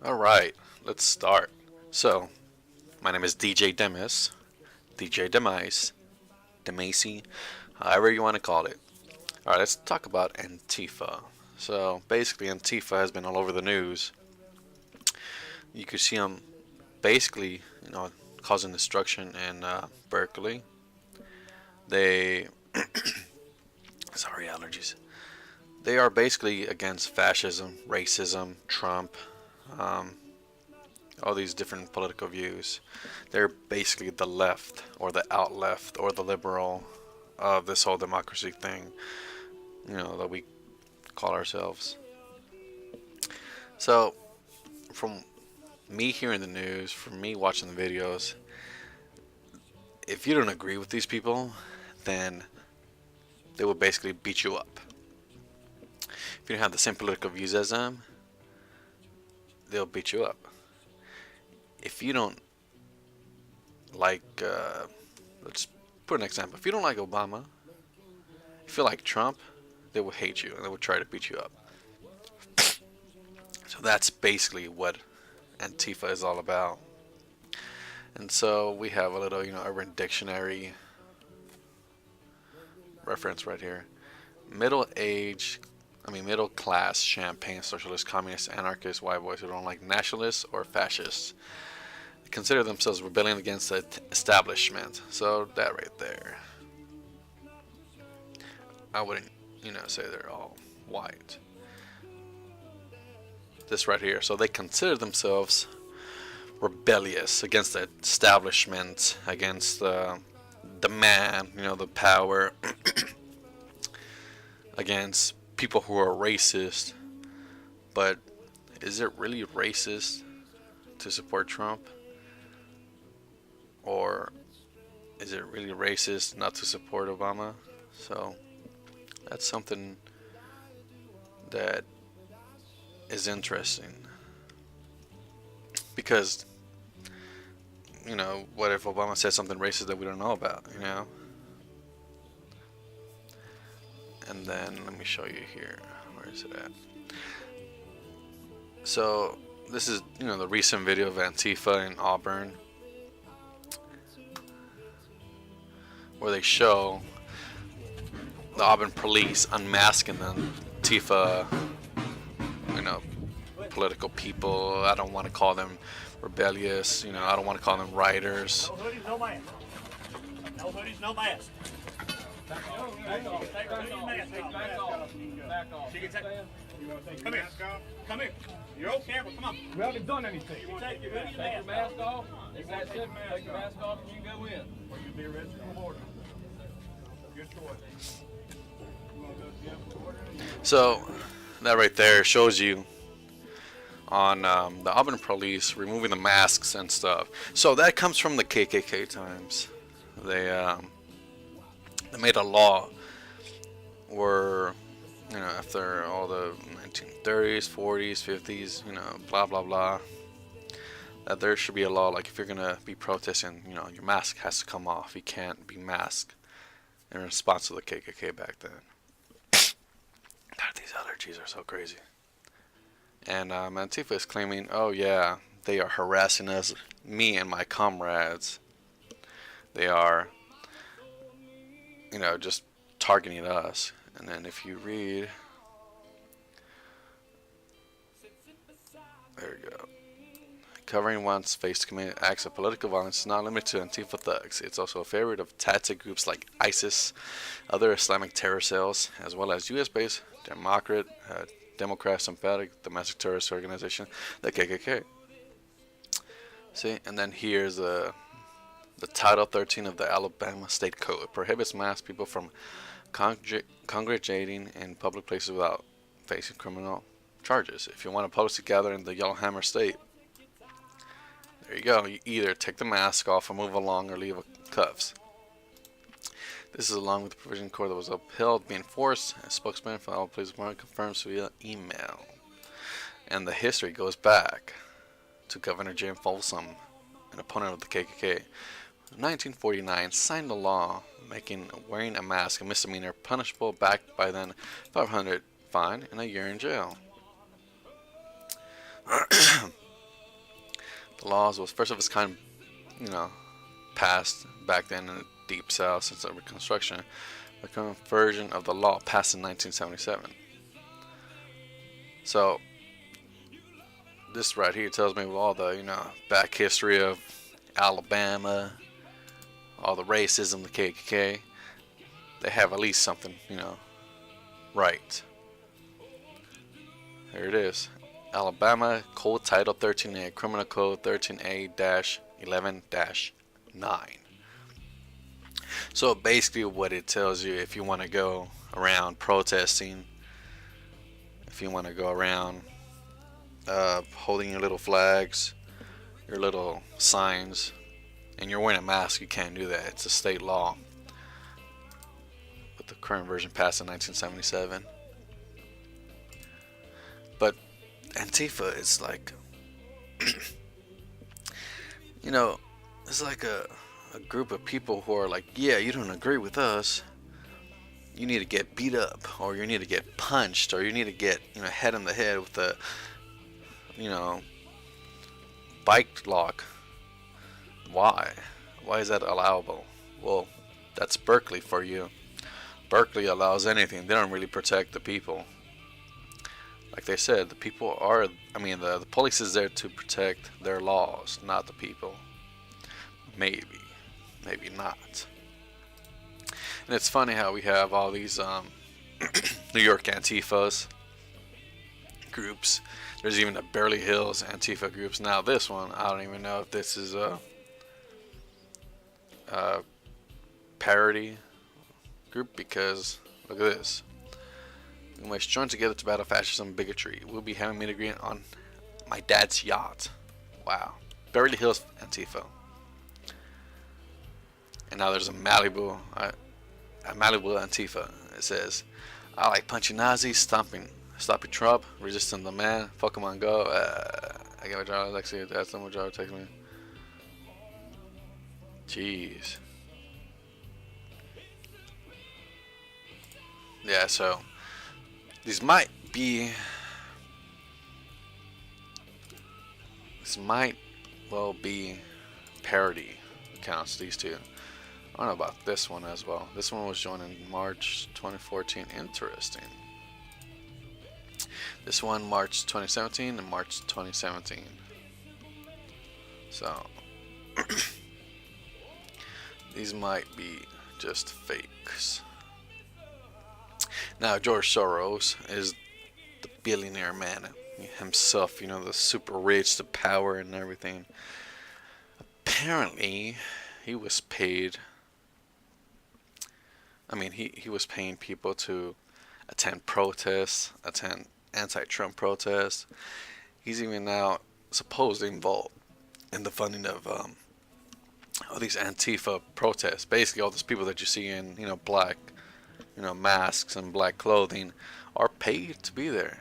Alright, let's start. So, my name is DJ Demis, DJ Demise, Demacy, however you want to call it. Alright, let's talk about Antifa. So, basically, Antifa has been all over the news. You could see them basically, causing destruction in Berkeley. They, sorry, allergies. They are basically against fascism, racism, Trump, um, all these different political views. They're basically the left or the out left or the liberal of this whole democracy thing, that we call ourselves. So, from me hearing the news, from me watching the videos, if you don't agree with these people, then they will basically beat you up. If you don't have the same political views as them, they'll beat you up. If you don't like, let's put an example. If you don't like Obama, if you like Trump, they will hate you and they will try to beat you up. So that's basically what Antifa is all about. And so we have a little, Urban Dictionary reference right here. Middle class, champagne, socialist, communist, anarchist, white boys who don't like nationalists or fascists. They consider themselves rebelling against the establishment. So that right there. I wouldn't, say they're all white. This right here. So they consider themselves rebellious against the establishment, against the man, the power, against people who are racist. But is it really racist to support Trump? Or is it really racist not to support Obama? So that's something that is interesting. Because, what if Obama said something racist that we don't know about, And then let me show you here. Where is it at? So this is, the recent video of Antifa in Auburn, where they show the Auburn police unmasking the Antifa, political people. I don't want to call them rebellious. I don't want to call them rioters. No hoodies, no mask. No hoodies, no mask. Back off. Come here. Come here. You're on camera. Come on. We haven't done anything. You take your hoodie Take your mask off. You That's take it. Take your mask off and you can go in. Or you'll be arrested on board. Good choice. You want to go to the border? So that right there shows you on the Auburn police removing the masks and stuff. So that comes from the KKK times. They made a law where, after all the 1930s, 40s, 50s, blah blah blah, that there should be a law like if you're gonna be protesting, your mask has to come off. You can't be masked. In response to the KKK back then. God, these allergies are so crazy. And Antifa is claiming, oh yeah, they are harassing us, me and my comrades. They are, just targeting us. And then if you read, there you go. Covering one's face to commit acts of political violence is not limited to Antifa thugs. It's also a favorite of tactic groups like ISIS, other Islamic terror cells, as well as U.S.-based Democrat sympathetic domestic terrorist organization, the KKK. See, and then here's the Title 13 of the Alabama State Code. It prohibits mass people from congregating in public places without facing criminal charges. If you want to publicly gather in the Yellowhammer State, there you go. You either take the mask off or move along or leave cuffs. This is along with the provision court that was upheld being enforced. A spokesman for Alabama Police Department confirms via email. And the history goes back to Governor Jim Folsom, an opponent of the KKK. In 1949, signed a law making wearing a mask a misdemeanor punishable, backed by then $500 fine and a year in jail. laws was first of its kind, you know, passed back then in the Deep South since the Reconstruction. The current version of the law passed in 1977. So this right here tells me all the, back history of Alabama, all the racism, the KKK. They have at least something, right. Here it is. Alabama Code Title 13A, Criminal Code 13A-11-9. So basically what it tells you, if you want to go around protesting, if you want to go around holding your little flags, your little signs, and you're wearing a mask, you can't do that. It's a state law. But the current version passed in 1977. But Antifa is like, it's like a group of people who are like, yeah, you don't agree with us, you need to get beat up, or you need to get punched, or you need to get, head in the head with a, bike lock. Why is that allowable? Well, that's Berkeley for you. Berkeley allows anything. They don't really protect the people. Like they said, the people are, the police is there to protect their laws, not the people. Maybe not. And it's funny how we have all these New York Antifas groups. There's even the Beverly Hills Antifa groups. Now this one, I don't even know if this is a parody group, because look at this. We must join together to battle fascism and bigotry. We'll be having meet agreement on my dad's yacht. Wow. Beverly Hills Antifa. And now there's a Malibu Antifa. It says, I like punching Nazis, stopping Trump, resisting the man, fuck him on go. I got a driver, Lexi, that's the driver text me. Jeez. Yeah, so this might well be parody accounts, these two. I don't know about this one as well. This one was joined in March 2014. Interesting. This one March 2017 and March 2017. So these might be just fakes. Now George Soros is the billionaire man himself, the super rich, the power and everything. Apparently he was paid, he was paying people to attend protests, attend anti-Trump protests. He's even now supposedly involved in the funding of all these Antifa protests. Basically all those people that you see in, black, masks and black clothing are paid to be there.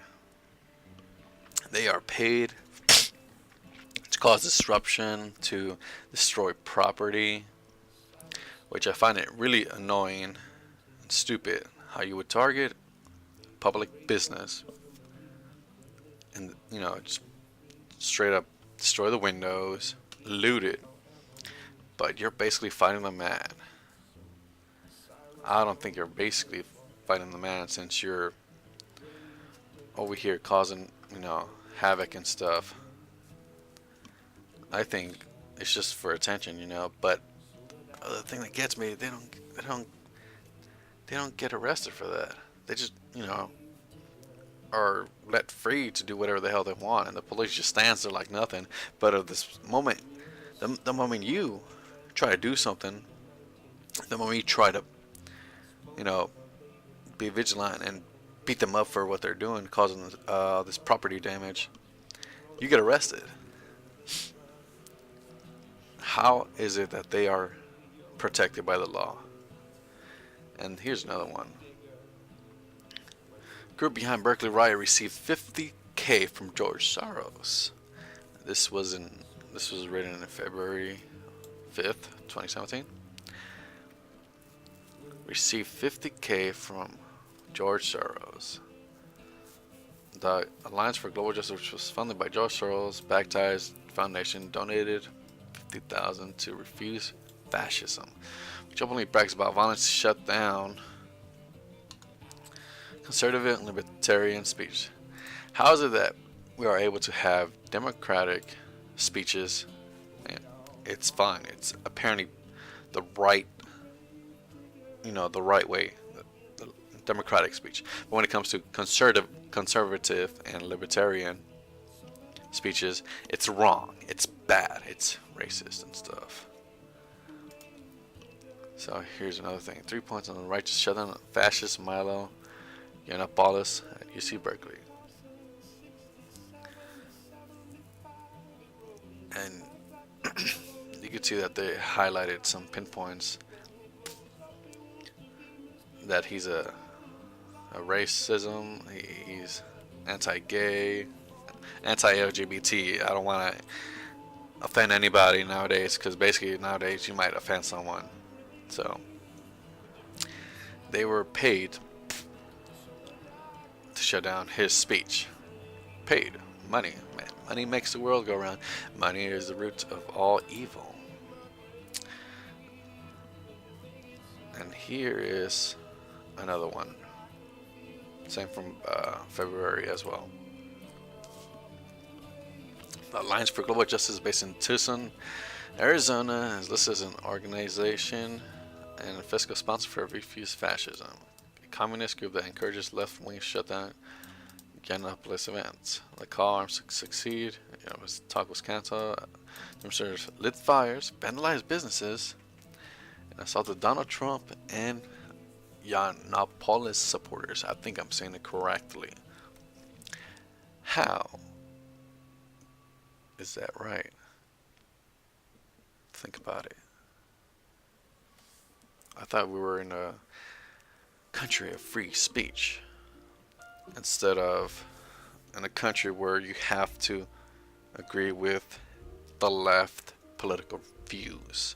They are paid to cause disruption, to destroy property, which I find it really annoying and stupid how you would target public business and, just straight up destroy the windows, loot it, but you're basically fighting the man. I don't think you're basically fighting the man, since you're over here causing, havoc and stuff. I think it's just for attention, but the thing that gets me, they don't get arrested for that. They just, are let free to do whatever the hell they want, and the police just stands there like nothing. But at this moment, the moment you try to do something, the moment you try to, be vigilant and beat them up for what they're doing, causing this property damage, you get arrested. How is it that they are protected by the law? And here's another one. Group behind Berkeley riot received $50K from George Soros. This was written in February 5th, 2017. Received $50K from George Soros. The Alliance for Global Justice, which was funded by George Soros, Backties Foundation, donated 50,000 to refuse fascism, which openly brags about violence to shut down conservative and libertarian speech. How is it that we are able to have democratic speeches? And it's fine. It's apparently the right, the right way, the democratic speech. But when it comes to conservative and libertarian speeches, it's wrong. It's bad. It's racist and stuff. So here's another thing. 3 points on the righteous shutdown fascist Milo Yiannopoulos at UC Berkeley. And you can see that they highlighted some pinpoints that he's a racism, he's anti-gay, anti-LGBT. I don't want to offend anybody nowadays, because basically nowadays you might offend someone. So they were paid to shut down his speech. Paid money. Man, money makes the world go round. Money is the root of all evil. And here is another one. Same from February as well. The Alliance for Global Justice, based in Tucson, Arizona, is listed as an organization and a fiscal sponsor for Refuse Fascism, a communist group that encourages left-wing shutdown Yiannopoulos events. The call arms succeed. Talk was canceled. Demonstrators lit fires, vandalized businesses, and assaulted Donald Trump and Yiannopoulos supporters. I think I'm saying it correctly. How is that right? Think about it. I thought we were in a country of free speech, instead of in a country where you have to agree with the left political views.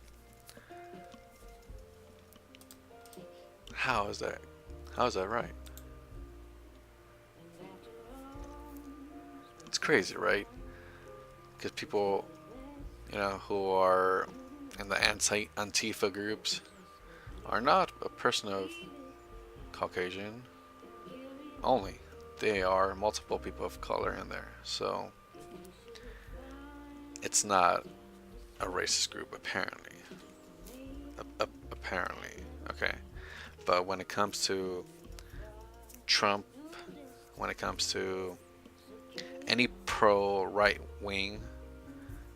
How is that? How is that right? It's crazy, right? Because people, who are in the Antifa groups are not a person of Caucasian only. They are multiple people of color in there. So it's not a racist group, apparently. Apparently. Okay. But when it comes to Trump, when it comes to any pro-right wing,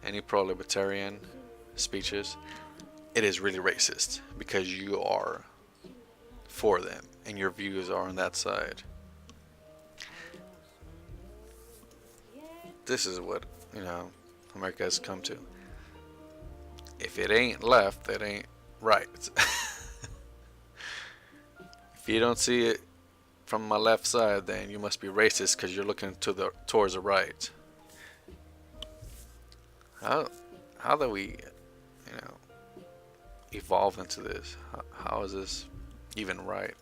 any pro-libertarian speeches, it is really racist, because you are for them and your views are on that side. This is what, America has come to. If it ain't left, it ain't right. If you don't see it from my left side, then you must be racist, because you're looking towards the right. How do we, evolve into this? How is this even right?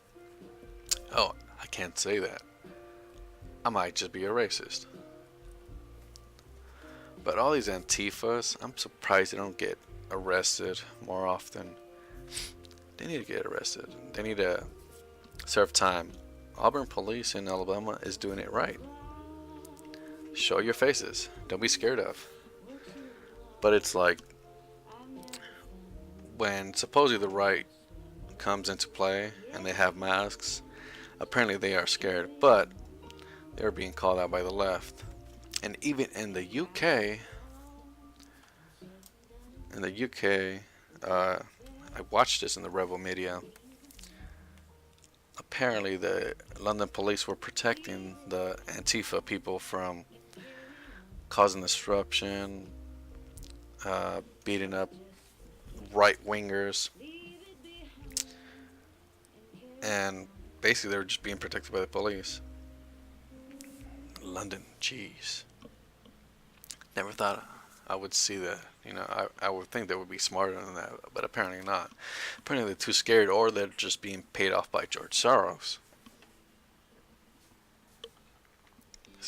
Oh, I can't say that. I might just be a racist. But all these Antifas, I'm surprised they don't get arrested more often. They need to get arrested. They need to serve time. Auburn police in Alabama is doing it right. Show your faces. Don't be scared of. But it's like, when supposedly the right comes into play and they have masks, apparently they are scared, but they're being called out by the left. And even in the UK, I watched this in the rebel media. Apparently the London police were protecting the Antifa people from causing disruption, beating up right-wingers, and basically they were just being protected by the police. London, jeez. Never thought I would see that. I would think they would be smarter than that, but apparently not. Apparently they're too scared, or they're just being paid off by George Soros.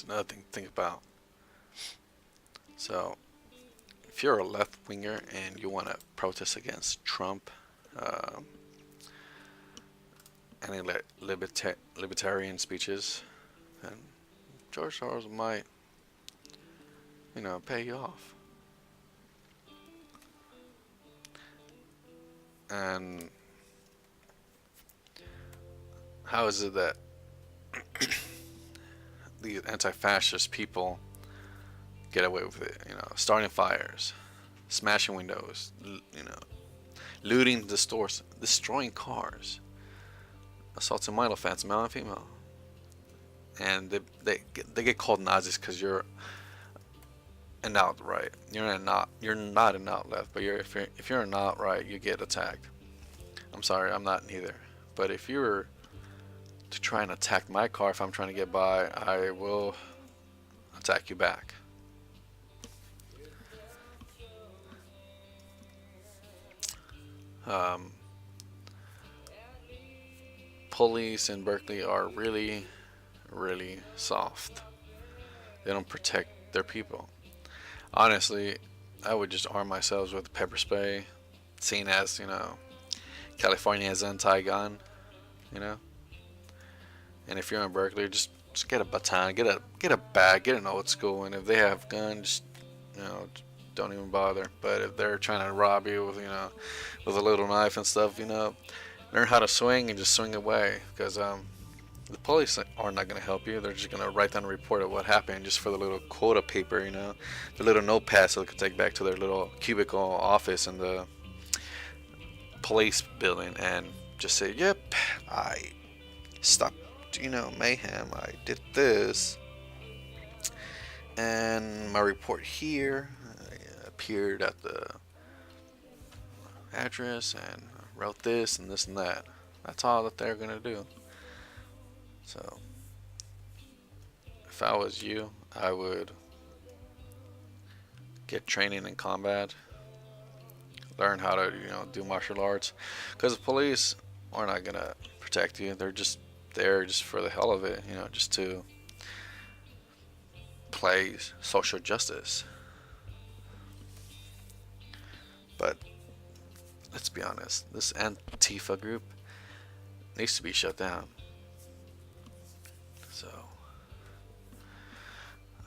That's another thing to think about. So, if you're a left winger and you want to protest against Trump, uh, any libertarian speeches, then George Soros might, pay you off. And how is it that these anti-fascist people get away with it? Starting fires, smashing windows, looting the stores, destroying cars, assaulting minor offense, male and female, and they get called Nazis because you're an outright. You're not an out left, but if you're an outright, you get attacked. I'm sorry, I'm not neither. But if you were to try and attack my car, if I'm trying to get by, I will attack you back. Um, Police in Berkeley are really, really soft. They don't protect their people. Honestly, I would just arm myself with pepper spray, seen as, California's anti-gun, you know. And if you're in Berkeley, just get a baton, get a bag, get an old school, and if they have guns, don't even bother. But if they're trying to rob you with a little knife and stuff, learn how to swing and just swing away, because the police are not going to help you. They're just going to write down a report of what happened just for the little quota paper, the little notepad, so they can take back to their little cubicle office in the police building and just say, yep, I stopped, mayhem, I did this, and my report here, I appeared at the address and wrote this and this and that. That's all that they're going to do. So, if I was you, I would get training in combat, learn how to, do martial arts, because the police are not going to protect you. They're just there just for the hell of it, just to play social justice. But let's be honest, this Antifa group needs to be shut down. So,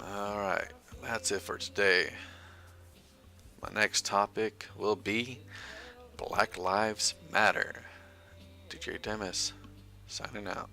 alright, that's it for today. My next topic will be Black Lives Matter. DJ Demis, signing out.